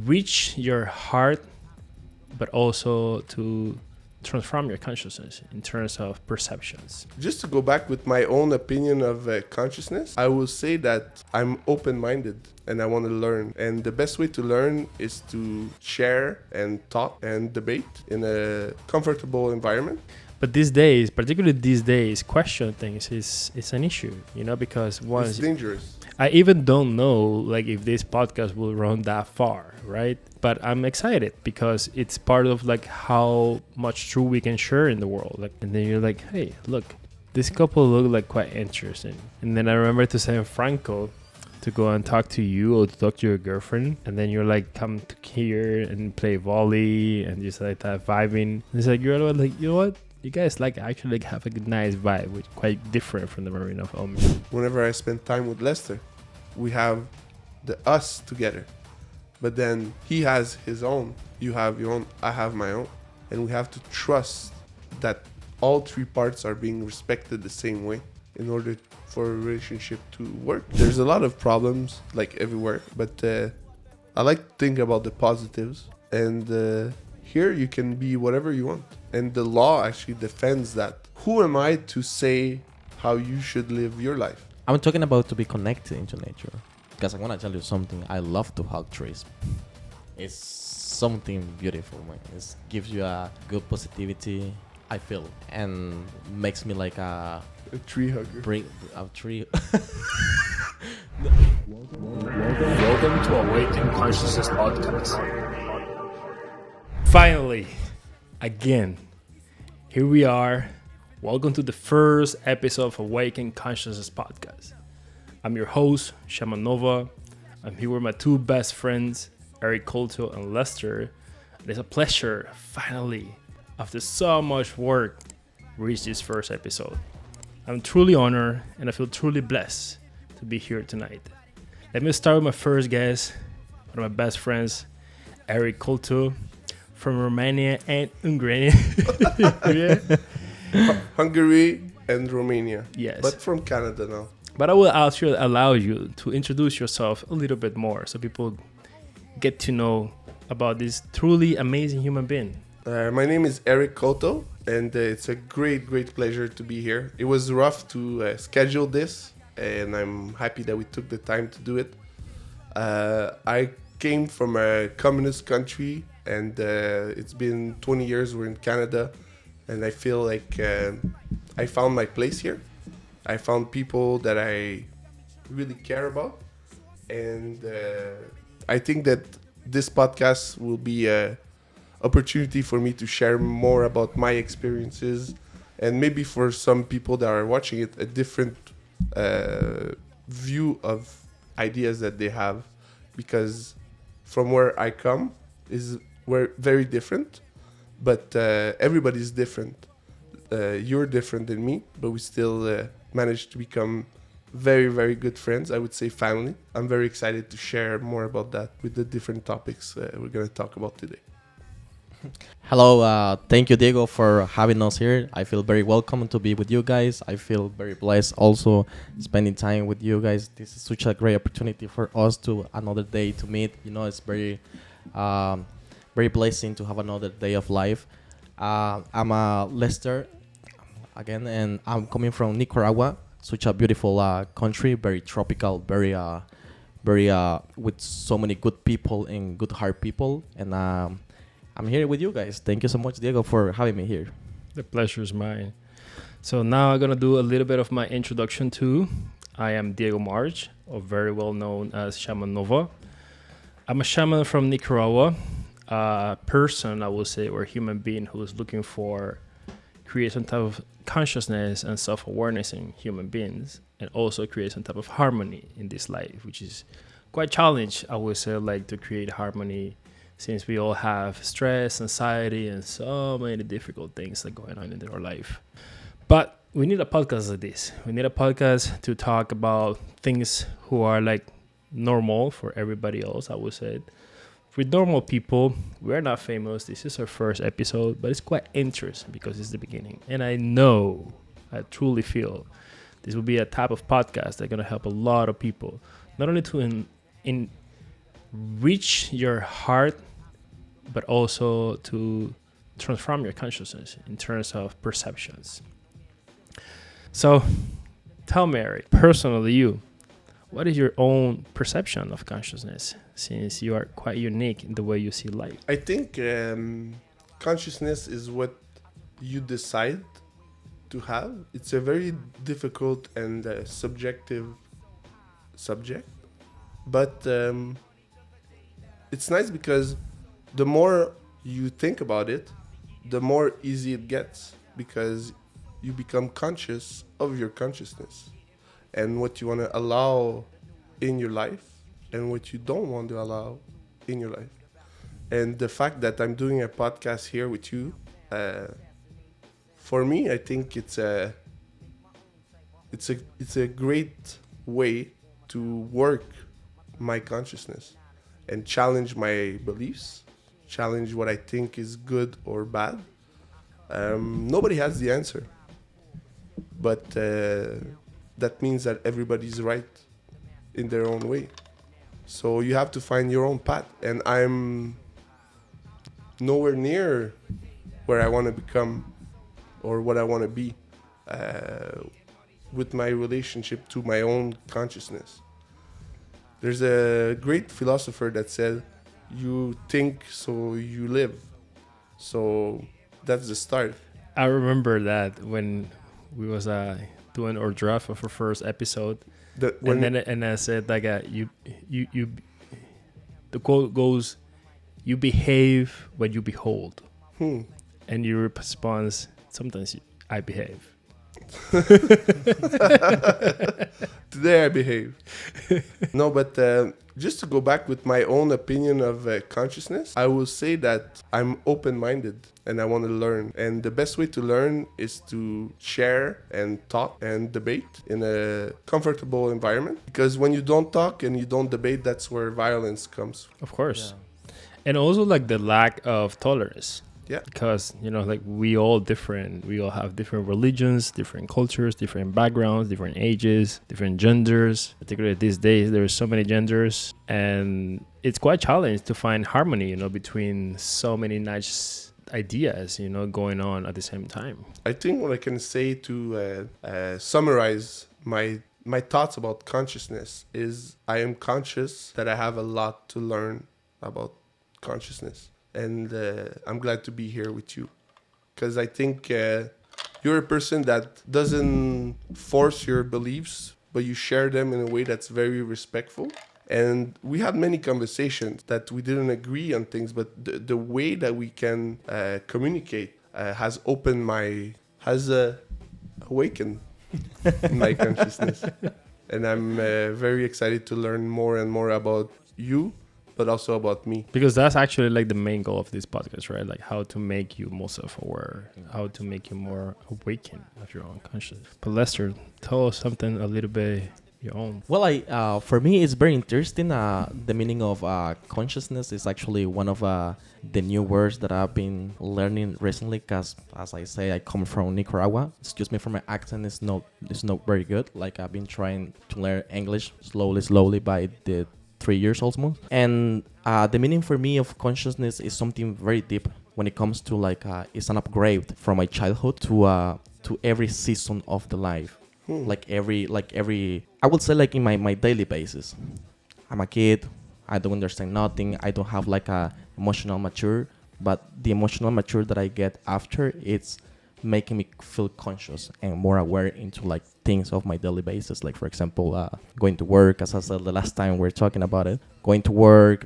reach your heart, but also to transform your consciousness in terms of perceptions. Just to go back with my own opinion of consciousness, I will say that I'm open-minded and I want to learn. And the best way to learn is to share and talk and debate in a comfortable environment. But these days, particularly these days, question things is an issue, because once it's dangerous. I even don't know if this podcast will run that far, right? But I'm excited because it's part of how much truth we can share in the world. And then you're like, hey, look, this couple look quite interesting. And then I remember to send Franco to go and talk to you or to talk to your girlfriend. And then you're come to here and play volley and just that vibing. And it's you're you know what? You guys actually have a nice vibe, which is quite different from the Marina of Omi. Whenever I spend time with Lester, we have the us together. But then he has his own, you have your own, I have my own. And we have to trust that all three parts are being respected the same way in order for a relationship to work. There's a lot of problems everywhere, but I like to think about the positives. And here you can be whatever you want. And the law actually defends that. Who am I to say how you should live your life? I'm talking about to be connected into nature. Because I want to tell you something. I love to hug trees. It's something beautiful, man. It gives you a good positivity, I feel. And makes me like a tree hugger. Bring a tree. Welcome to Awaken Consciousness podcast. Finally, again, here we are. Welcome to the first episode of Awaken Consciousness podcast. I'm your host, Shaman Nova. I'm here with my two best friends, Eric Colto and Lester. And it's a pleasure, finally, after so much work, reach this first episode. I'm truly honored and I feel truly blessed to be here tonight. Let me start with my first guest, one of my best friends, Eric Colto, from Romania and Hungary. Yeah. Hungary and Romania. Yes. But from Canada now. But I will allow you to introduce yourself a little bit more so people get to know about this truly amazing human being. My name is Eric Colto, and it's a great pleasure to be here. It was rough to schedule this, and I'm happy that we took the time to do it. I came from a communist country, and it's been 20 years we're in Canada, and I feel like I found my place here. I found people that I really care about, and I think that this podcast will be an opportunity for me to share more about my experiences, and maybe for some people that are watching it, a different view of ideas that they have, because from where I come we're very different, but everybody's different. You're different than me, but we still managed to become very good friends. I would say family. I'm very excited to share more about that with the different topics we're going to talk about today. Hello, thank you, Diego, for having us here. I feel very welcome to be with you guys. I feel very blessed also spending time with you guys. This is such a great opportunity for us to another day to meet. It's very blessing to have another day of life. I'm Lester again, and I'm coming from Nicaragua, such a beautiful country, very tropical, very with so many good people and good heart people. And I'm here with you guys. Thank you so much, Diego, for having me here. The pleasure is mine. So now I'm going to do a little bit of my introduction too. I am Diego March, or very well known as Shaman Nova. I'm a shaman from Nicaragua, a person, I will say, or a human being who is looking for create some type of consciousness and self-awareness in human beings, and also create some type of harmony in this life, which is quite challenged, I would say, to create harmony, since we all have stress, anxiety, and so many difficult things that are going on in our life. But we need a podcast like this. We need a podcast to talk about things who are normal for everybody else, I would say. With normal people, we're not famous. This is our first episode, but it's quite interesting because it's the beginning. And I truly feel this will be a type of podcast that's going to help a lot of people, not only to reach your heart, but also to transform your consciousness in terms of perceptions. So tell me, Eric, personally, you, what is your own perception of consciousness, since you are quite unique in the way you see life? I think consciousness is what you decide to have. It's a very difficult and subjective subject, but it's nice because the more you think about it, the more easy it gets, because you become conscious of your consciousness and what you want to allow in your life and what you don't want to allow in your life. And the fact that I'm doing a podcast here with you, for me, I think it's a great way to work my consciousness and challenge my beliefs, challenge what I think is good or bad. Nobody has the answer, but that means that everybody's right in their own way. So you have to find your own path, and I'm nowhere near where I want to become or what I want to be with my relationship to my own consciousness. There's a great philosopher that said, you think so you live. So that's the start. I remember that when we was doing our draft of our first episode, and I said like you the quote goes, you behave when you behold. And your response, sometimes I behave. Today I behave. No, but just to go back with my own opinion of consciousness, I will say that I'm open-minded and I want to learn. And the best way to learn is to share and talk and debate in a comfortable environment. Because when you don't talk and you don't debate, that's where violence comes. Of course. Yeah. And also like the lack of tolerance. Yeah. Because, like we all different. We all have different religions, different cultures, different backgrounds, different ages, different genders. Particularly these days, there are so many genders. And it's quite challenging to find harmony, between so many nice ideas, going on at the same time. I think what I can say to summarize my thoughts about consciousness is I am conscious that I have a lot to learn about consciousness. And I'm glad to be here with you, because I think you're a person that doesn't force your beliefs, but you share them in a way that's very respectful. And we had many conversations that we didn't agree on things, but the way that we can communicate has awakened my consciousness. And I'm very excited to learn more and more about you, but also about me. Because that's actually like the main goal of this podcast, right? Like how to make you more self-aware, how to make you more awakened of your own consciousness. But Lester, tell us something a little bit your own. Well, for me, it's very interesting. The meaning of consciousness is actually one of the new words that I've been learning recently. Because, as I say, I come from Nicaragua. Excuse me for my accent; it's not very good. Like I've been trying to learn English slowly by the 3 years almost. And the meaning for me of consciousness is something very deep when it comes to it's an upgrade from my childhood to every season of the life. Like every I would say in my daily basis. I'm a kid, I don't understand nothing, I don't have a emotional mature, but the emotional mature that I get after, it's making me feel conscious and more aware into things of my daily basis. Like for example, going to work, as I said the last time we were talking about it, going to work,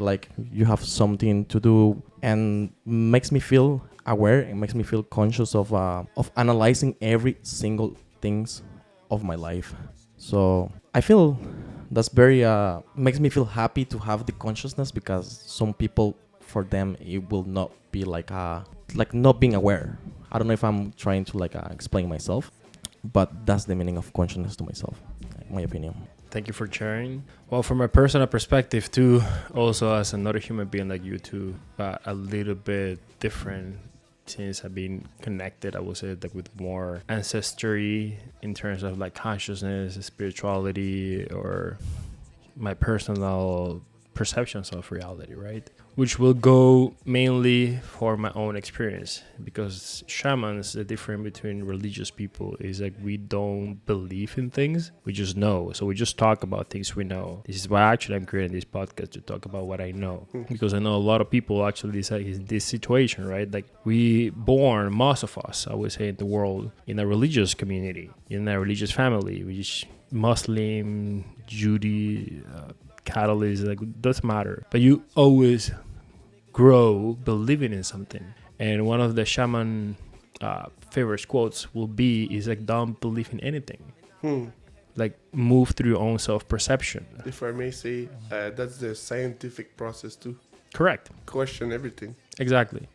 you have something to do, and makes me feel aware and makes me feel conscious of analyzing every single things of my life. So I feel that's very makes me feel happy to have the consciousness, because some people, for them, it will not be like not being aware. I don't know if I'm trying to explain myself, but that's the meaning of consciousness to myself, in my opinion. Thank you for sharing. Well, from a personal perspective too, also as another human being like you too, but a little bit different, since I've been connected, I would say, with more ancestry in terms of consciousness, spirituality, or my personal perceptions of reality, right? Which will go mainly for my own experience, because shamans, the difference between religious people is like we don't believe in things, we just know. So we just talk about things we know. This is why actually I'm creating this podcast, to talk about what I know, because I know a lot of people actually say in this situation, right? Like we born, most of us, I would say, in the world, in a religious community, in a religious family, which Muslim, Judy, Catholic, like doesn't matter, but you always grow believing in something. And one of the shaman favorite quotes will be is like, don't believe in anything. Like move through your own self-perception. If I may say, that's the scientific process too. Correct. Question everything. Exactly.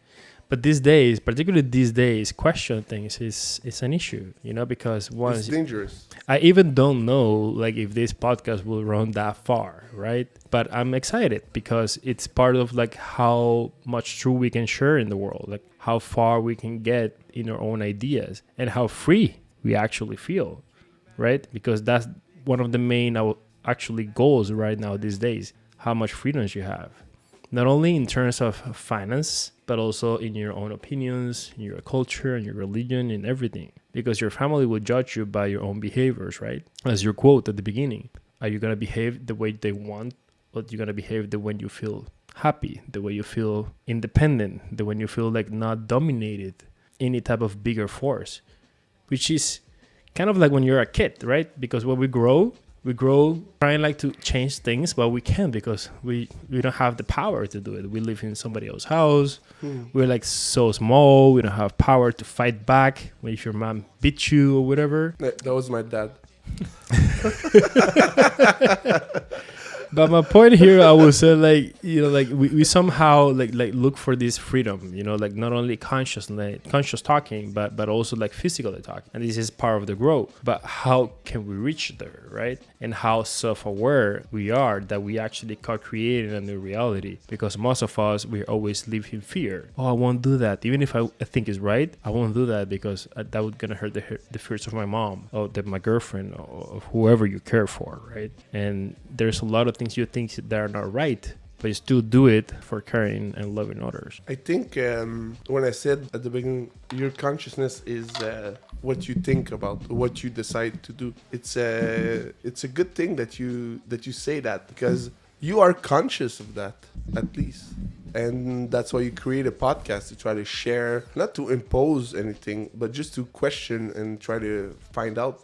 But these days, particularly these days, question things is an issue, you know, because once It's dangerous. I even don't know like if this podcast will run that far, right? But I'm excited because it's part of like how much truth we can share in the world, like how far we can get in our own ideas and how free we actually feel, right? Because that's one of the main actually goals right now these days, how much freedoms you have. Not only in terms of finance, but also in your own opinions, in your culture, in your religion, in everything. Because your family will judge you by your own behaviors, right? As your quote at the beginning. Are you going to behave the way they want? Or are you going to behave the way you feel happy, the way you feel independent, the way you feel like not dominated any type of bigger force? Which is kind of like when you're a kid, right? Because when we grow trying like to change things, but we can't because we don't have the power to do it. We live in somebody else's house. We're like so small. We don't have power to fight back if your mom beats you or whatever. That was my dad. But my point here, I would say, like, you know, like we somehow like look for this freedom, you know, like not only conscious talking, but also like physically talking. And this is part of the growth. But how can we reach there, right? And how self-aware we are that we actually co-creating a new reality. Because most of us, we always live in fear. Oh, I won't do that. Even if I think it's right, I won't do that because that would gonna hurt the fears of my mom or my girlfriend or whoever you care for, right? And there's a lot of things you think that are not right, but you still do it for caring and loving others. I think when I said at the beginning, your consciousness is what you think about, what you decide to do. It's a good thing that you say that, because you are conscious of that, at least. And that's why you create a podcast, to try to share, not to impose anything, but just to question and try to find out.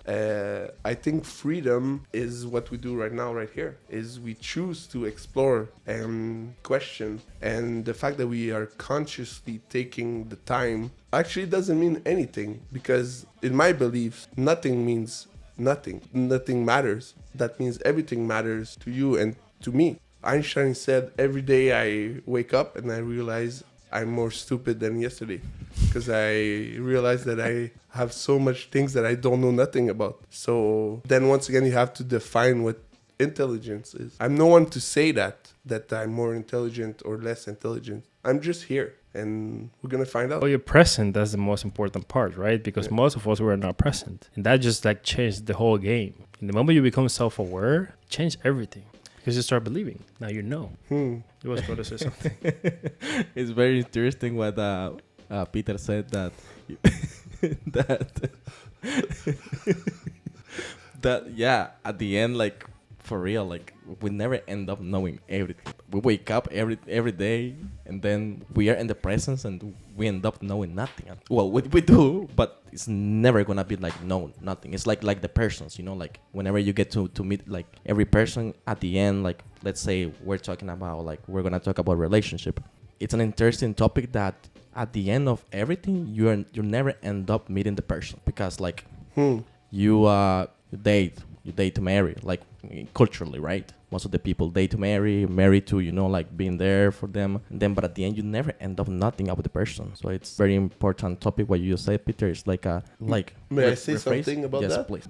I think freedom is what we do right now, right here, is we choose to explore and question. And the fact that we are consciously taking the time actually doesn't mean anything, because in my beliefs, nothing means nothing. Nothing matters. That means everything matters to you and to me. Einstein said, every day I wake up and I realize I'm more stupid than yesterday, because I realize that I have so much things that I don't know nothing about. So then once again, you have to define what intelligence is. I'm no one to say that I'm more intelligent or less intelligent. I'm just here, and we're going to find out. Oh, you're present. That's the most important part, right? Because most of us were not present. And that just like changed the whole game. In the moment you become self-aware, change everything. Because you start believing. Now you know. You was going to say something. It's very interesting what Peter said that that yeah, at the end, like for real, like we never end up knowing everything. We wake up every day, and then we are in the presence, and we end up knowing nothing. Well, we do, but it's never gonna be like known nothing. It's like the persons, you know, like whenever you get to meet like every person at the end, like let's say we're talking about like we're gonna talk about relationship. It's an interesting topic that at the end of everything you never end up meeting the person, because like you date to marry, like culturally, right? Most of the people date to marry to, you know, like being there for them. And then, but at the end, you never end up nothing about the person. So it's very important topic what you said, Peter. It's like May I say something about that? Yes, please.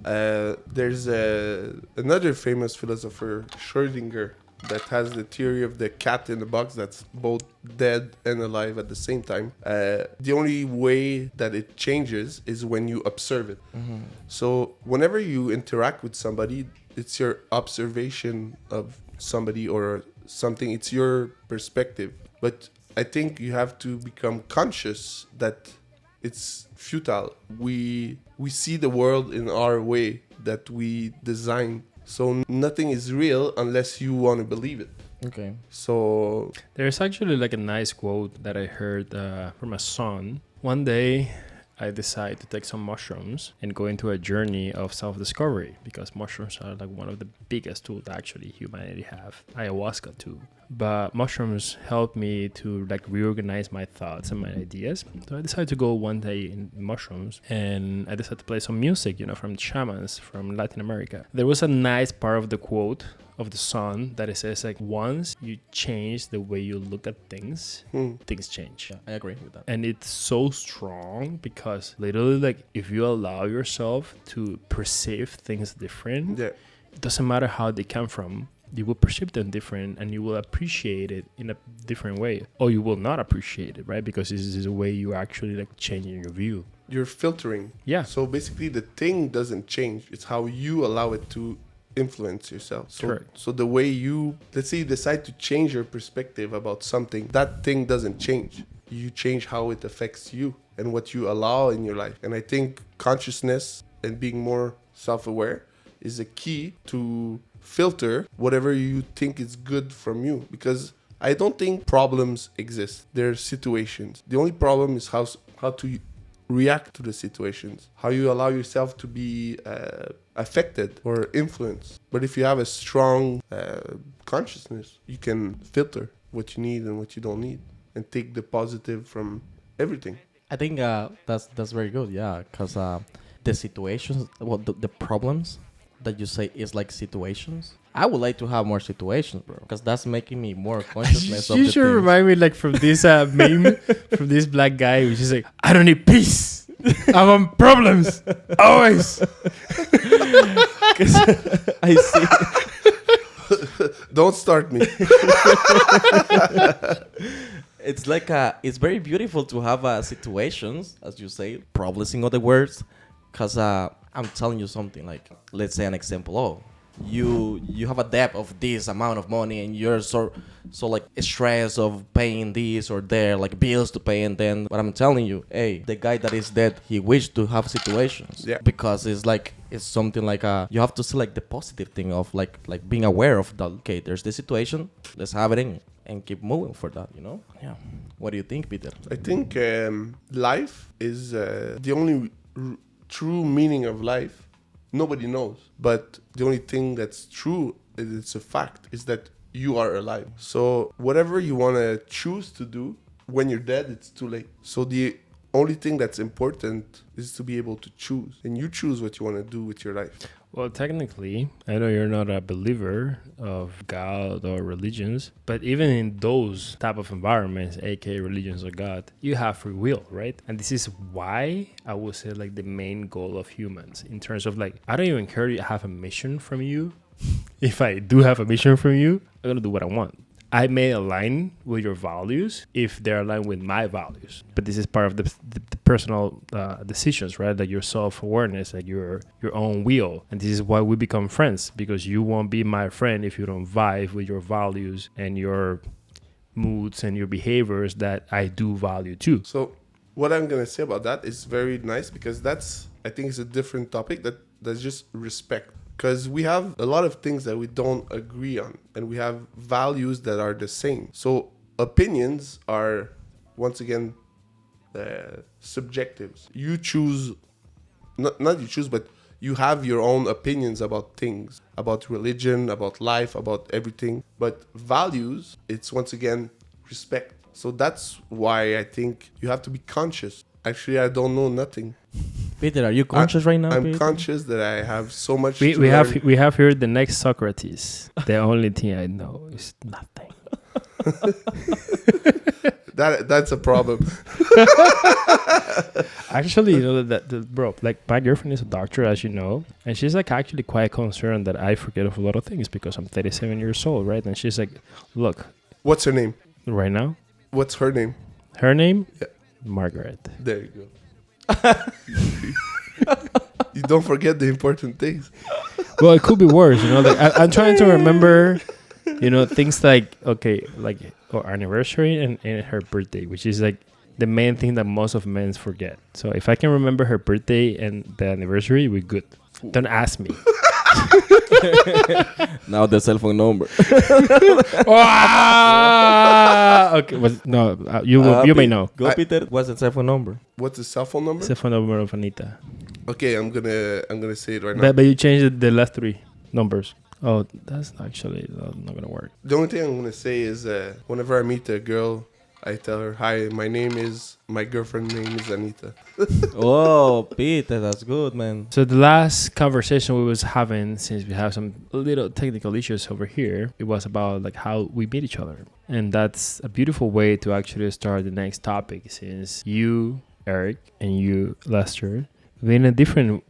There's another famous philosopher, Schrödinger, that has the theory of the cat in the box that's both dead and alive at the same time. The only way that it changes is when you observe it. So whenever you interact with somebody, it's your observation of somebody or something. It's your perspective. But I think you have to become conscious that it's futile. We see the world in our way that we design. So nothing is real unless you want to believe it. Okay. So There's actually like a nice quote that I heard from a son. One day, I decided to take some mushrooms and go into a journey of self-discovery, because mushrooms are like one of the biggest tools actually humanity have. Ayahuasca too. But mushrooms help me to like reorganize my thoughts and my ideas. So I decided to go one day in mushrooms, and I decided to play some music, from shamans from Latin America. There was a nice part of the quote of the song that it says like, once you change the way you look at things, things change. Yeah, I agree with that. And it's so strong because literally, like, if you allow yourself to perceive things different, yeah, it doesn't matter how they come from, you will perceive them different and you will appreciate it in a different way. Or you will not appreciate it, right? Because this is a way you actually like changing your view. you're filtering. Yeah. So basically the thing doesn't change. It's how you allow it to influence yourself. Correct. So the way you, let's say you decide to change your perspective about something, that thing doesn't change. You change how it affects you and what you allow in your life. And I think consciousness and being more self-aware is a key to filter whatever you think is good from you. Because I don't think problems exist. They're situations. The only problem is how to react to the situations, how you allow yourself to be affected or influenced. But if you have a strong consciousness, you can filter what you need and what you don't need and take the positive from everything. I think that's very good. Yeah, because the situations, the problems that you say is like situations. I would like to have more situations, bro, because that's making me more consciousness of You the should things. remind me like from this meme from this black guy who's just like, I don't need peace. I want problems. Always. I see. Don't start me. It's like it's very beautiful to have situations, as you say, problems in other words, because I'm telling you something, like, let's say an example. Oh, you have a debt of this amount of money and you're so like stressed of paying this or there, like bills to pay, and then what I'm telling you, hey, the guy that is dead, he wished to have situations. Yeah. Because it's something like you have to see like the positive thing of like being aware of that. Okay, there's this situation, let's have it in and keep moving for that, Yeah. What do you think, Peter? I think life is the only true meaning of life. Nobody knows. But the only thing that's true, it's a fact, is that you are alive. So whatever you want to choose to do, when you're dead, it's too late. So the only thing that's important is to be able to choose. And you choose what you want to do with your life. Well, technically, I know you're not a believer of God or religions, but even in those type of environments, aka religions or God, you have free will, right? And this is why I would say like the main goal of humans in terms of like, I don't even care to have a mission from you. If I do have a mission from you, I'm gonna do what I want. I may align with your values if they're aligned with my values, but this is part of the personal decisions, right? Like your self-awareness, like your own will. And this is why we become friends, because you won't be my friend if you don't vibe with your values and your moods and your behaviors that I do value too. So what I'm going to say about that is very nice, because I think it's a different topic that's just respect. Because we have a lot of things that we don't agree on, and we have values that are the same. So opinions are, once again, subjectives. You choose, not you choose, but you have your own opinions about things, about religion, about life, about everything. But values, it's once again respect. So that's why I think you have to be conscious. Actually, I don't know nothing. Peter, are you conscious right now? I'm Peter? conscious that I have so much We to learn. have here the next Socrates. The only thing I know is nothing. That's a problem. Actually, bro, like my girlfriend is a doctor, as you know, and she's like actually quite concerned that I forget of a lot of things because I'm 37 years old, right? And she's like, look, What's her name? right now, What's her name? her name, Yeah. Margaret. There you go. You don't forget the important things. Well, it could be worse, Like I'm trying to remember things like, okay, like our anniversary and her birthday, which is like the main thing that most of men forget. So if I can remember her birthday and the anniversary, we're good. Don't ask me. Now the cell phone number. Okay, you may know. Go, Peter. What's the cell phone number? What's the cell phone number? Cell phone number of Anita. Okay, I'm gonna say it right now. But you changed the last three numbers. Oh, that's actually not gonna work. The only thing I'm gonna say is whenever I meet a girl, I tell her, "Hi, my girlfriend name is Anita." Oh, Peter, that's good, man. So the last conversation we was having, since we have some little technical issues over here, it was about like how we meet each other. And that's a beautiful way to actually start the next topic, since you, Eric, and you, Lester, we're in a different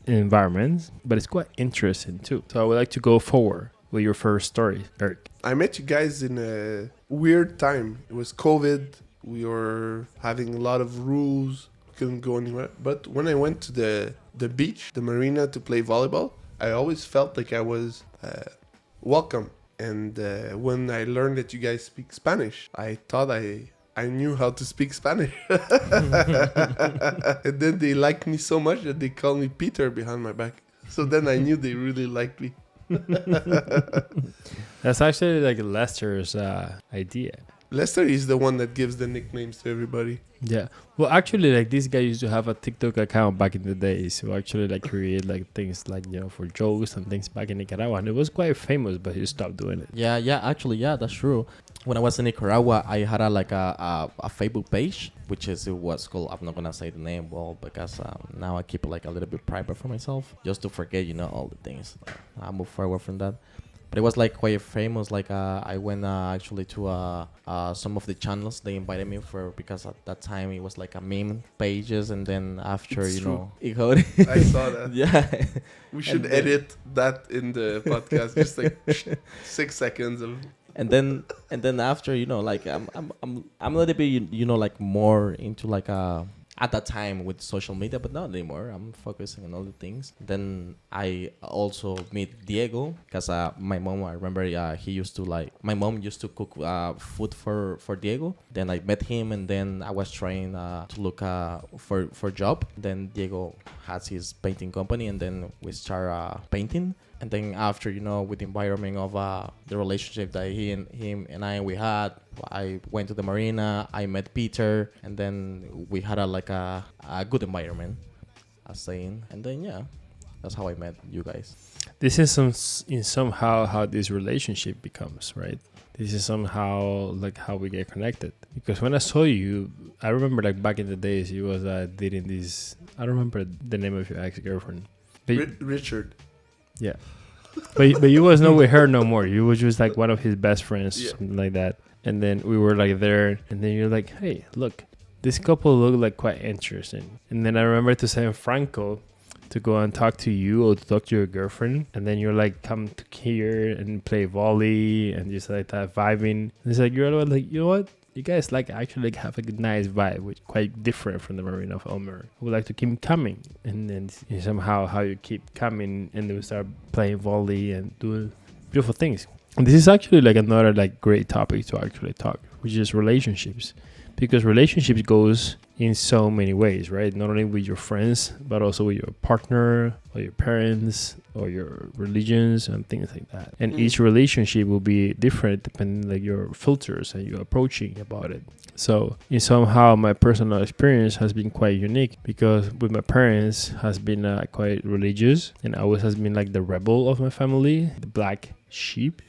environment, but it's quite interesting too. So I would like to go forward with your first story, Eric. I met you guys in a weird time. It was COVID. We were having a lot of rules. Couldn't go anywhere. But when I went to the beach, the marina, to play volleyball, I always felt like I was welcome. And when I learned that you guys speak Spanish, I thought I knew how to speak Spanish. And then they liked me so much that they called me Peter behind my back. So then I knew they really liked me. That's actually like Lester's idea. Lester is the one that gives the nicknames to everybody. Yeah. Well, actually, like this guy used to have a TikTok account back in the days. So actually, like create like things like for jokes and things back in Nicaragua, and it was quite famous, but he stopped doing it. Yeah, actually, that's true. When I was in Nicaragua, I had a Facebook page, which it was called. I'm not gonna say the name, well, because now I keep it like a little bit private for myself, just to forget, all the things. I move forward from that. But it was like quite famous. Like I went actually to some of the channels they invited me for, because at that time it was like a meme pages, and then after It's true. I saw that. Yeah. We should And edit that in the podcast, just like 6 seconds of. And then after, like I'm a little bit, like more into like at that time with social media, but not anymore. I'm focusing on other things. Then I also meet Diego, because my mom, I remember my mom used to cook food for Diego. Then I met him, and then I was trying to look for job. Then Diego has his painting company, and then we start painting. And then after, with the environment of the relationship that him and we had, I went to the marina, I met Peter, and then we had a good environment, as saying. And then, yeah, that's how I met you guys. This is somehow how this relationship becomes, right? This is somehow like how we get connected. Because when I saw you, I remember like back in the days, you was dating this, I don't remember the name of your ex-girlfriend. Richard. Yeah. But you was not with her no more. You was just like one of his best friends, Yeah. something like that. And then we were like there, and then you're like, hey, look, this couple look like quite interesting. And then I remember to send Franco to go and talk to you or to talk to your girlfriend. And then you're like, come to here and play volley and just like that vibing. And it's like, you're like, you know what? You guys like actually have a good, nice vibe, which quite different from the Marina of Elmer. I would like to keep coming, and then somehow how you keep coming, and then we start playing volley and doing beautiful things. And this is actually like another like great topic to actually talk, which is relationships, because relationships goes in so many ways, right? Not only with your friends, but also with your partner or your parents or your religions and things like that. And each relationship will be different depending like your filters and your approaching about it. So in somehow my personal experience has been quite unique, because with my parents has been quite religious, and I always has been like the rebel of my family, the black sheep.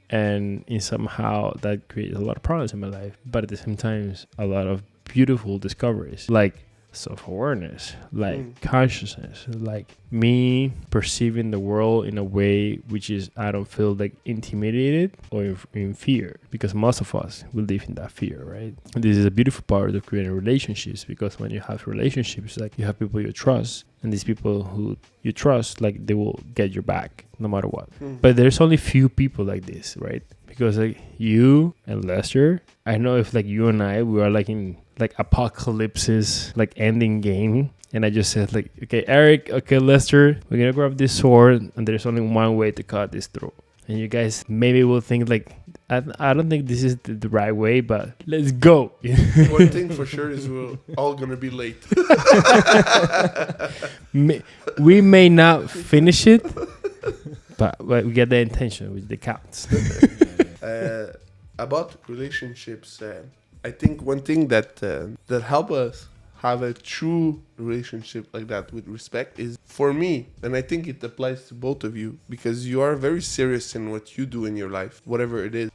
And in somehow that creates a lot of problems in my life, but at the same time a lot of beautiful discoveries, like self-awareness, like consciousness, like me perceiving the world in a way which is I don't feel like intimidated or in fear, because most of us will live in that fear, right? And this is a beautiful part of creating relationships, because when you have relationships, like you have people you trust, and these people who you trust, like they will get your back no matter what. But there's only few people like this, right? Because like you and Lester, I know if like you and I, we are like in like apocalypses, like ending game. And I just said like, okay, Eric, okay, Lester, we're going to grab this sword, and there's only one way to cut this through. and you guys maybe will think like, I don't think this is the right way, but let's go. One thing for sure is we're all gonna be late. We may not finish it, but we get the intention, which the counts. About relationships, I think one thing that help us have a true relationship like that with respect is, for me, and I think it applies to both of you, because you are very serious in what you do in your life, whatever it is.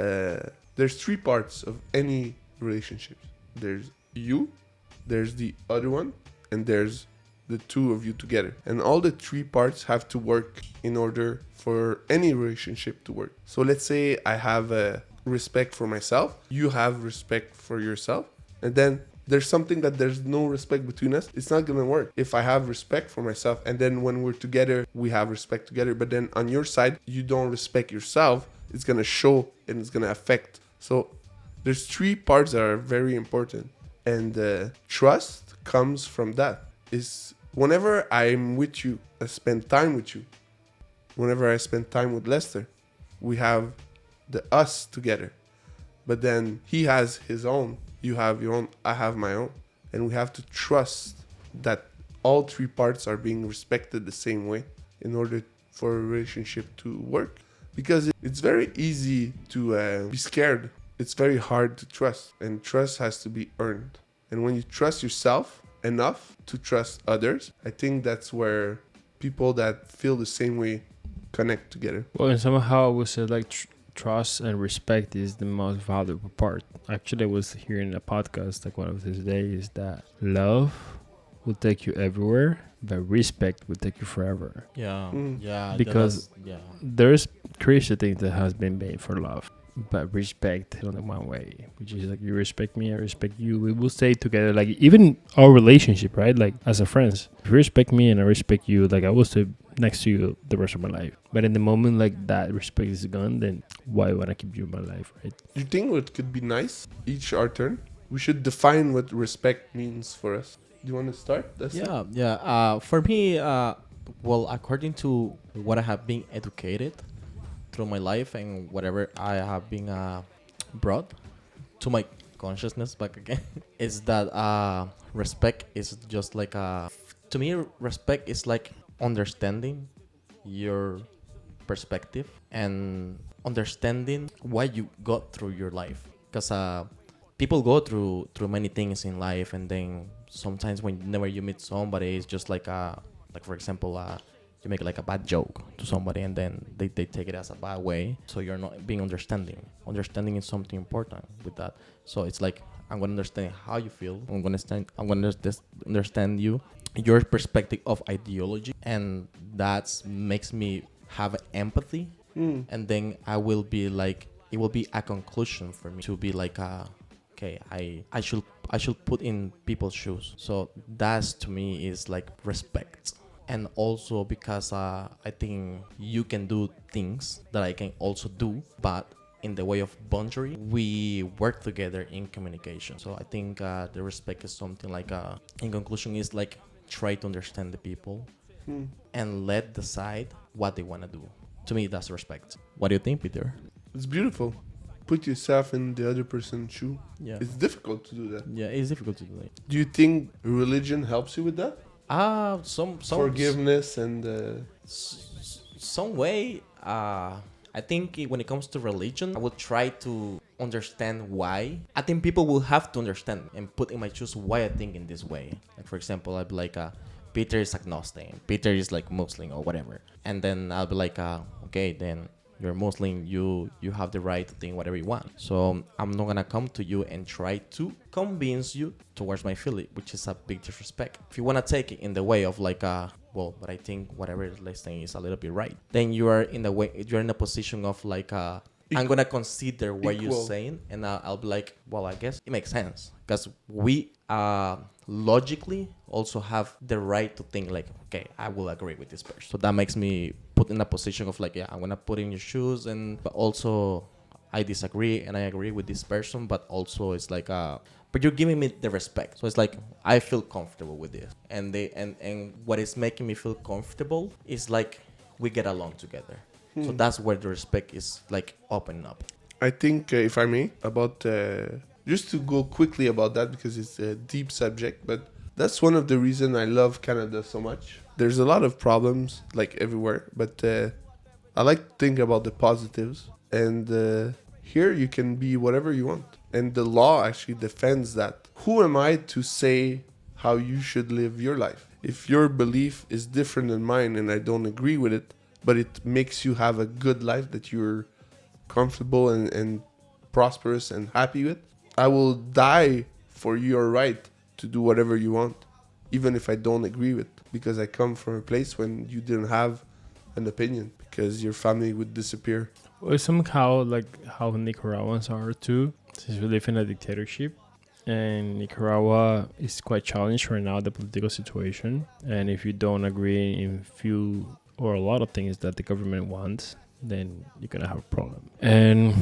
There's three parts of any relationship. There's you, there's the other one, and there's the two of you together. And all the three parts have to work in order for any relationship to work. So let's say I have respect for myself, you have respect for yourself, and then there's something that there's no respect between us, it's not gonna work. If I have respect for myself, and then when we're together, we have respect together, but then on your side, you don't respect yourself, it's gonna show and it's gonna affect. So there's three parts that are very important. And trust comes from that. Is whenever I'm with you, I spend time with you. Whenever I spend time with Lester, we have the us together. But then he has his own, you have your own, I have my own. And we have to trust that all three parts are being respected the same way in order for a relationship to work. Because it's very easy to be scared. It's very hard to trust. And trust has to be earned. And when you trust yourself enough to trust others, I think that's where people that feel the same way connect together. Well, and somehow I would say like trust and respect is the most valuable part. Actually, I was hearing a podcast like one of these days that love will take you everywhere, but respect will take you forever. Yeah, yeah. Because there's crazy things that has been made for love, but respect only one way, which is like you respect me, I respect you. We will stay together. Like even our relationship, right? Like as a friends, if you respect me and I respect you, like I will stay next to you the rest of my life. But in the moment like that respect is gone, then why would I keep you in my life, right? Do you think what could be nice? Each our turn. We should define what respect means for us. Do you want to start? For me, well, according to what I have been educated through my life and whatever I have been brought to my consciousness back again, is that respect is just like to me, respect is like understanding your perspective and understanding why you got through your life. Because people go through many things in life, and then sometimes whenever you meet somebody, it's just like for example, you make like a bad joke to somebody, and then they take it as a bad way. So you're not being understanding. Understanding is something important with that. So it's like, I'm gonna understand how you feel. I'm gonna understand you, your perspective of ideology, and that makes me have empathy. And then I will be like, it will be a conclusion for me to be like okay, I should put in people's shoes. So that's to me is like respect. And also because I think you can do things that I can also do, but in the way of boundary, we work together in communication. So I think the respect is something like in conclusion is like try to understand the people and let decide what they want to do. To me, that's respect. What do you think, Peter? It's beautiful. Put yourself in the other person's shoe. Yeah. It's difficult to do that. Yeah, it's difficult to do that. Do you think religion helps you with that? Some Forgiveness and some way. I think when it comes to religion, I will try to understand why. I think people will have to understand and put in my shoes why I think in this way. Like for example, I'll be like, Peter is agnostic, Peter is like Muslim or whatever, and then I'll be like, okay, then you're Muslim, you have the right to think whatever you want. So I'm not gonna come to you and try to convince you towards my feeling, which is a big disrespect. If you wanna take it in the way of like well, but I think whatever is listening is a little bit right, then you are in the way, you're in a position of like I'm gonna consider what you're saying, and I'll be like, well, I guess it makes sense, because we logically also have the right to think like, okay, I will agree with this person. So that makes me put in a position of like, yeah, I'm gonna put in your shoes, but also I disagree and I agree with this person, but also it's like but you're giving me the respect. So it's like I feel comfortable with this, and what is making me feel comfortable is like we get along together. So that's where the respect is like open up. I think, if I may, about just to go quickly about that because it's a deep subject, but that's one of the reasons I love Canada so much. There's a lot of problems like everywhere, but I like to think about the positives. And here you can be whatever you want, and the law actually defends that. Who am I to say how you should live your life? If your belief is different than mine and I don't agree with it, but it makes you have a good life that you're comfortable and prosperous and happy with, I will die for your right to do whatever you want, even if I don't agree with, because I come from a place when you didn't have an opinion, because your family would disappear. Well, somehow like how Nicaraguans are too, since we live in a dictatorship. And Nicaragua is quite challenged right now, the political situation. And if you don't agree in few or a lot of things that the government wants, then you're going to have a problem. And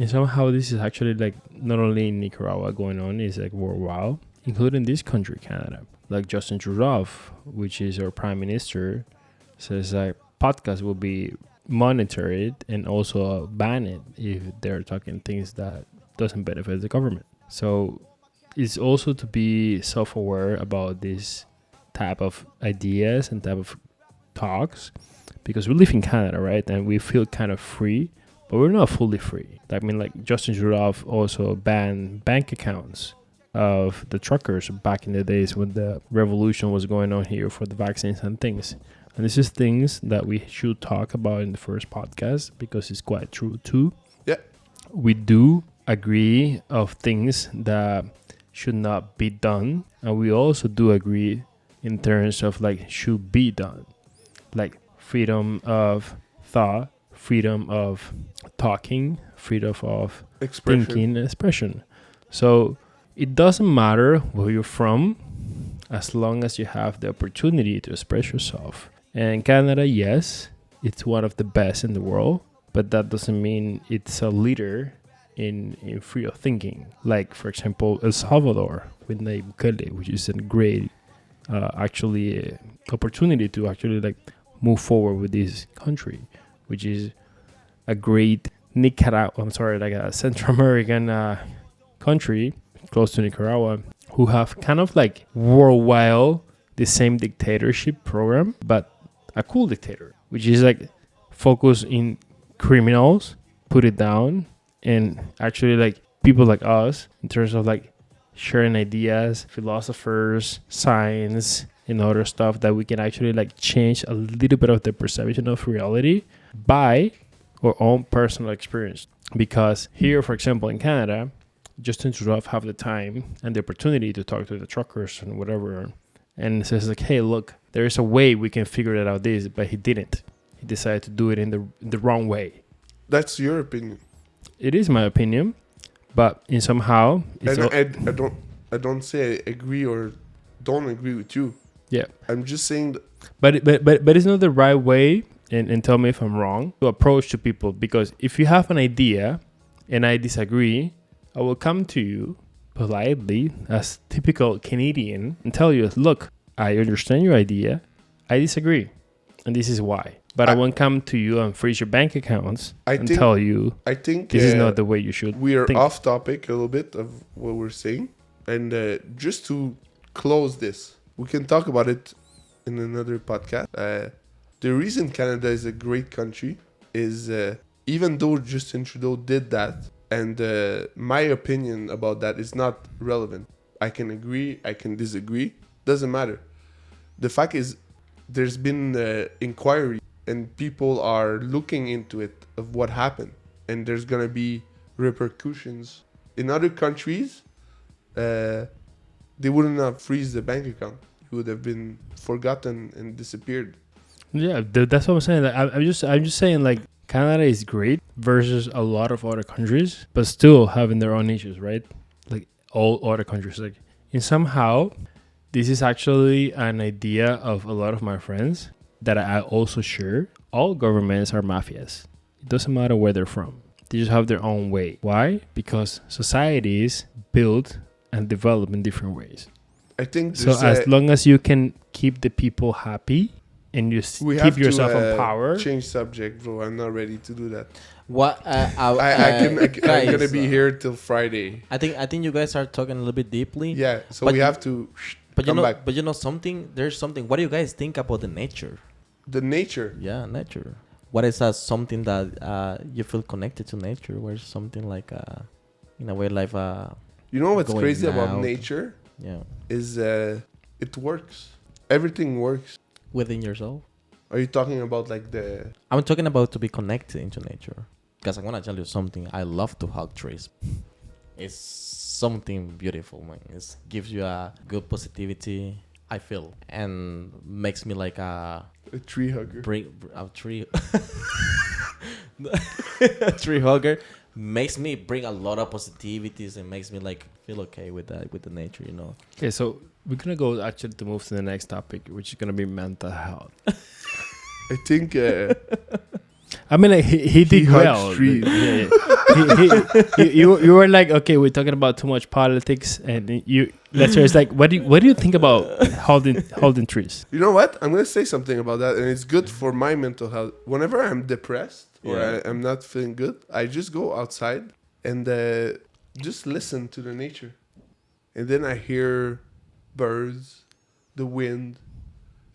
somehow this is actually like not only in Nicaragua going on, it's like worldwide, including this country, Canada. Like Justin Trudeau, which is our prime minister, says like podcasts will be monitored and also banned if they're talking things that doesn't benefit the government. So it's also to be self-aware about this type of ideas and type of talks, because we live in Canada, right? And we feel kind of free, but we're not fully free. I mean, like Justin Trudeau also banned bank accounts of the truckers back in the days when the revolution was going on here for the vaccines and things. And this is things that we should talk about in the first podcast because it's quite true too. Yeah. We do agree of things that should not be done, and we also do agree in terms of like should be done, like freedom of thought, freedom of talking, freedom of thinking, expression. So it doesn't matter where you're from as long as you have the opportunity to express yourself. And Canada, yes, it's one of the best in the world, but that doesn't mean it's a leader in free of thinking. Like, for example, El Salvador with Nayib Bukele, which is a great opportunity to actually like move forward with this country, which is a great a Central American country close to Nicaragua, who have kind of like worldwide the same dictatorship program, but a cool dictator, which is like focus in criminals, put it down, and actually like people like us in terms of like sharing ideas, philosophers, science, and other stuff that we can actually like change a little bit of the perception of reality by our own personal experience. Because here, for example, in Canada, Justin Trudeau have the time and the opportunity to talk to the truckers and whatever, and says like, hey, look, there is a way we can figure it out this, but he didn't. He decided to do it in the wrong way. That's your opinion. It is my opinion, but in somehow and I don't say I agree or don't agree with you. Yeah, I'm just saying but it's not the right way, and tell me if I'm wrong, to approach to people. Because if you have an idea and I disagree, I will come to you politely as typical Canadian and tell you, look, I understand your idea, I disagree, and this is why. But I won't come to you and freeze your bank accounts tell you I think this is not the way you should We are think. off topic a little bit of what we're saying. And just to close this, we can talk about it in another podcast. The reason Canada is a great country is even though Justin Trudeau did that, and my opinion about that is not relevant. I can agree, I can disagree, doesn't matter. The fact is, there's been inquiry and people are looking into it of what happened, and there's gonna be repercussions. In other countries, they wouldn't have freeze the bank account. It would have been forgotten and disappeared. Yeah, that's what I'm saying. Like, I'm just saying, like, Canada is great versus a lot of other countries, but still having their own issues, right? Like all other countries. Like, in somehow, this is actually an idea of a lot of my friends that I also share. All governments are mafias. It doesn't matter where they're from. They just have their own way. Why? Because societies build and develop in different ways. I think so. As long as you can keep the people happy, and you We keep have yourself to in power. change subject, bro. I'm not ready to do that. What? I'm Guys, gonna be here till Friday. I think you guys are talking a little bit deeply. Yeah, so But we you- have to But come back. but you know something. There's something. What do you guys think about the nature? The nature. Yeah, nature. What is something that you feel connected to nature? Where's something like in a way like You know what's going crazy about out. nature yeah, is it works. Everything works. within yourself? Are you talking about like the? I'm talking about to be connected into nature. Because I want to tell you something. I love to hug trees. It's something beautiful, man. It gives you a good positivity, I feel. And makes me like A tree hugger. bring a tree. A tree hugger makes me bring a lot of positivities and makes me like feel okay with that, with the nature, you know. Okay, so we're gonna go actually to move to the next topic, which is gonna be mental health. I think I mean, like, he did hugs well. trees. You were like, okay, we're talking about too much politics, and you Lester is like, what do you think about holding trees? You know what? I'm gonna say something about that, and it's good for my mental health. Whenever I'm depressed or Yeah. I'm not feeling good, I just go outside and just listen to the nature, and then I hear birds, the wind,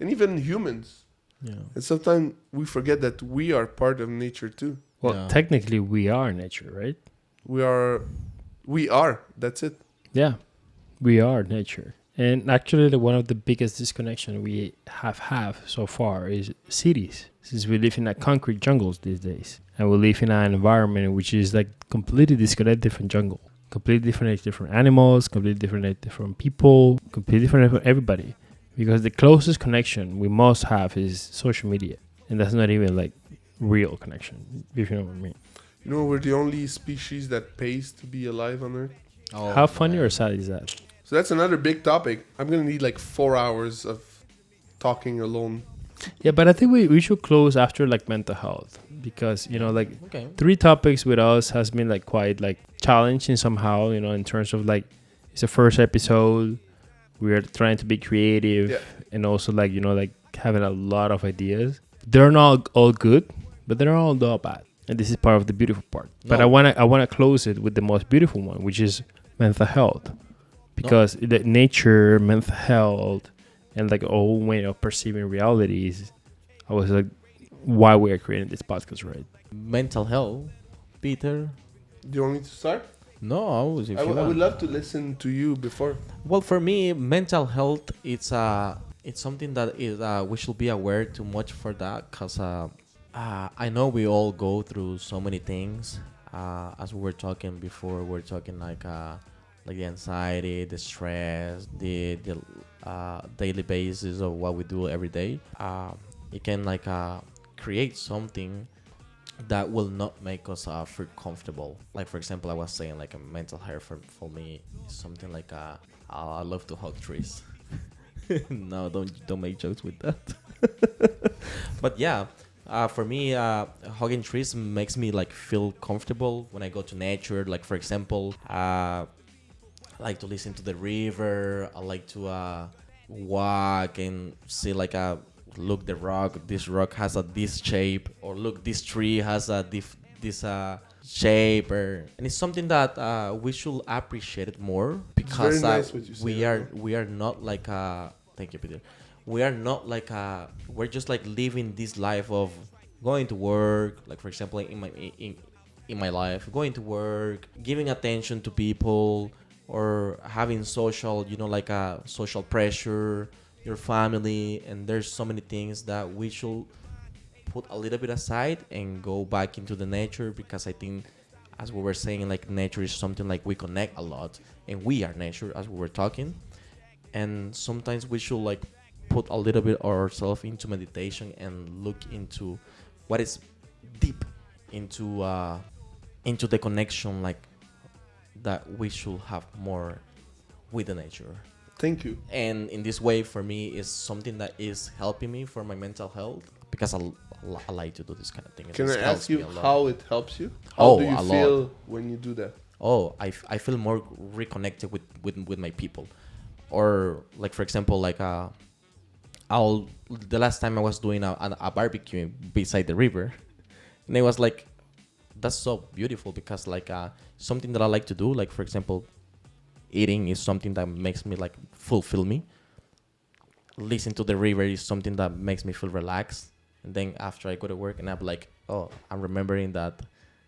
and even humans. Yeah. And sometimes we forget that we are part of nature too. Well, Yeah. technically, we are nature, right? We are. That's it. Yeah, we are nature. And actually, one of the biggest disconnection we have so far is cities, since we live in a concrete jungles these days, and we live in an environment which is like completely disconnected from jungle, completely different animals, completely different people, completely different from everybody. Because the closest connection we must have is social media, and that's not even like real connection, if you know what I mean. You know, we're the only species that pays to be alive on Earth. Oh, How funny man. or sad is that? So that's another big topic. I'm gonna need like 4 hours of talking alone. Yeah, but I think we should close after like mental health, because you know, like Okay. 3 topics with us has been like quite like challenging somehow, you know, in terms of like it's the first episode, we're trying to be creative, Yeah. and also like, you know, like having a lot of ideas. They're not all good, but they're all not bad, and this is part of the beautiful part. But No. I wanna close it with the most beautiful one, which is mental health, because the nature, mental health, and like our own way of perceiving realities. I was like, why we are creating this podcast, right? Mental health, Peter. Do you want me to start? No, if I you would want. love to listen to you before. Well, for me, mental health it's something that is we should be aware too much for that, cause I know we all go through so many things. As we were talking before, we're talking like the anxiety, the stress, the daily basis of what we do every day. It can like create something that will not make us feel comfortable. Like for example, I was saying like a mental health for me is something like I love to hug trees. No, don't make jokes with that. But yeah, for me, hugging trees makes me like feel comfortable when I go to nature. Like for example, I like to listen to the river. I like to walk and see like look the rock. This rock has this shape, or look this tree has this shape, and it's something that we should appreciate it more, because very nice what you say, we are not like thank you, Peter. We are not like we're just like living this life of going to work. Like for example, in my life, going to work, giving attention to people, or having social, you know, like a social pressure, your family, and there's so many things that we should put a little bit aside and go back into the nature, because I think, as we were saying, like nature is something like we connect a lot, and we are nature, as we were talking, and sometimes we should like put a little bit ourselves into meditation and look into what is deep into the connection like that we should have more with the nature. Thank you. And in this way, for me, is something that is helping me for my mental health, because I like to do this kind of thing. Can It I helps ask you me a lot. how it helps you? Oh, How do you a lot. feel when you do that? Oh, I feel more reconnected with my people. Or like for example, like The last time I was doing a barbecue beside the river, and it was like, that's so beautiful because like something that I like to do, like for example, eating is something that makes me like fulfill me. Listen to the river is something that makes me feel relaxed. And then after I go to work and I'm like, oh, I'm remembering that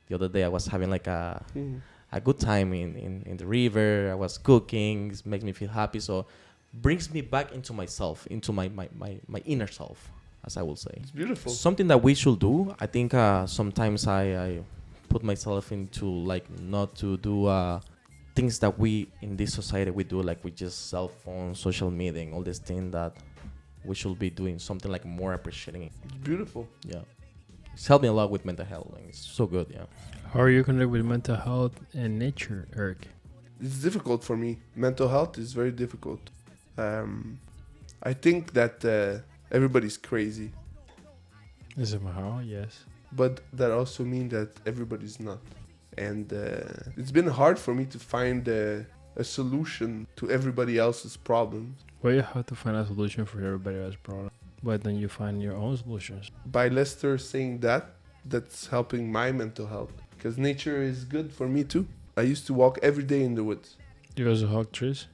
the other day I was having like a good time in the river. I was cooking. It makes me feel happy. So brings me back into myself, into my inner self, as I will say. It's beautiful. Something that we should do. I think sometimes I put myself into like not to do things that we in this society we do, like we just cell phone, social media, and all this thing that we should be doing something like more appreciating it. It's beautiful. Yeah, it's helped me a lot with mental health. Like, it's so good. Yeah. How are you connected with mental health and nature, Eric? It's difficult for me. Mental health is very difficult. I think that everybody's crazy, Is it how? Yes. but that also means that everybody's not. And it's been hard for me to find a solution to everybody else's problems. Well, you have to find a solution for everybody else's problem. But then you find your own solutions. By Lester saying that, that's helping my mental health. Because nature is good for me too. I used to walk every day in the woods. You also hug trees?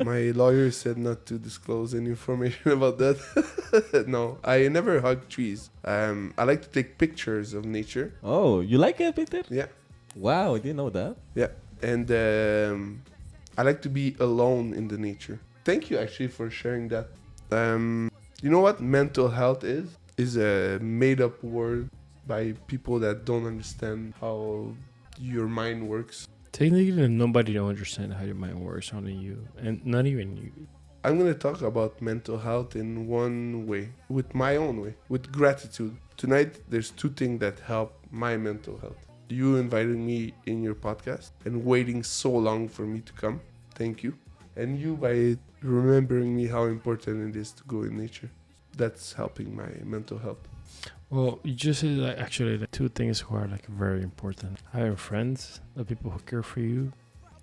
My lawyer said not to disclose any information about that. No, I never hug trees. I like to take pictures of nature. Oh, you like it, Peter? Yeah, Wow, I didn't know that. yeah. And I like to be alone in the nature. Thank you actually for sharing that. You know what mental health is? Is a made-up word by people that don't understand how your mind works. Technically, nobody don't understand how your mind works, only you. And not even you. I'm going to talk about mental health in one way, with my own way, with gratitude. Tonight, there's two things that help my mental health. You inviting me in your podcast and waiting so long for me to come. Thank you. And you by remembering me how important it is to go in nature. That's helping my mental health. Well, you just said like actually the two things who are like very important. Having friends, the people who care for you,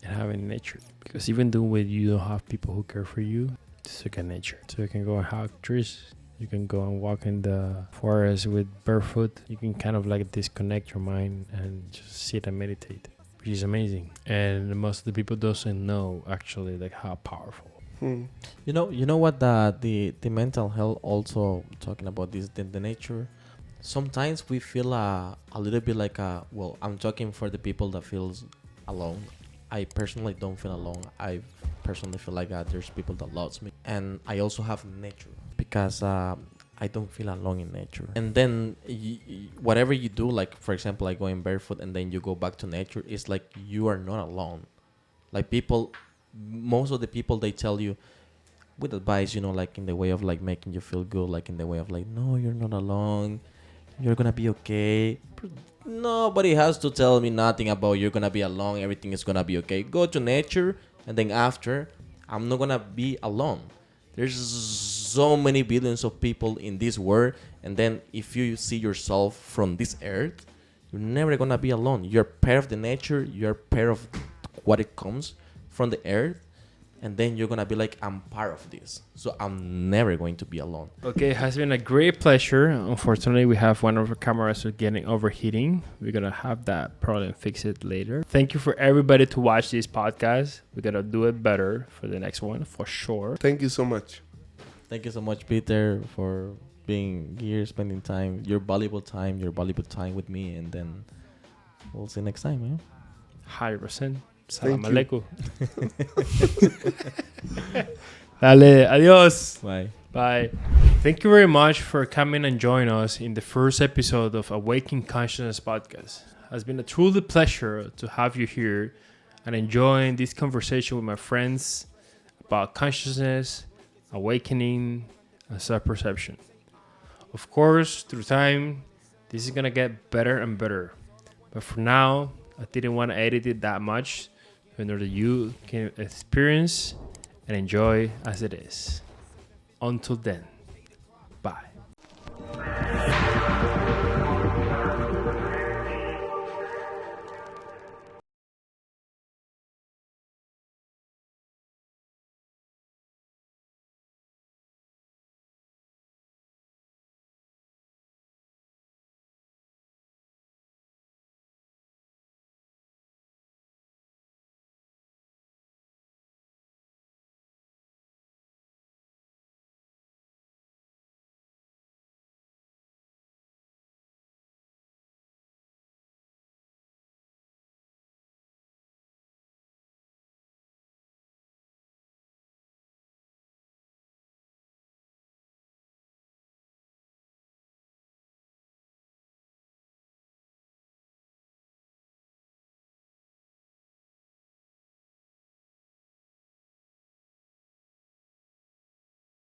and having nature. Because even though when you don't have people who care for you, just look at nature. So you can go and hug trees. You can go and walk in the forest with barefoot. You can kind of like disconnect your mind and just sit and meditate, which is amazing. And most of the people doesn't know actually like how powerful. You know what the mental health also talking about this the nature. Sometimes we feel a little bit like well, I'm talking for the people that feels alone. I personally don't feel alone. I personally feel like there's people that loves me, and I also have nature because I don't feel alone in nature. And then whatever you do, like for example, like going barefoot and then you go back to nature, it's like you are not alone. Like most of the people, they tell you with advice, like in the way of like making you feel good, like in the way of like, no, you're not alone, you're gonna be okay. Nobody has to tell me nothing about you're gonna be alone, everything is gonna be okay. Go to nature, and then after, I'm not gonna be alone. There's so many billions of people in this world, and then if you see yourself from this earth, you're never gonna be alone. You're part of the nature, you're part of what it comes from the earth, and then you're gonna be like, I'm part of this, so I'm never going to be alone. Okay, it has been a great pleasure. Unfortunately, we have one of our cameras getting overheating. We're gonna have that problem fix it later. Thank you for everybody to watch this podcast. We're gonna do it better for the next one for sure. Thank you so much. Thank you so much, Peter, for being here, spending your valuable time with me, and then we'll see you next time, man. 100%. Thank Salam you. alaikum. Dale, adios. Bye. Bye. Thank you very much for coming and joining us in the first episode of Awaken Consciousness podcast. It has been a truly pleasure to have you here and enjoying this conversation with my friends about consciousness, awakening, and self-perception. Of course, through time, this is going to get better and better. But for now, I didn't want to edit it that much in order you can experience and enjoy as it is. Until then.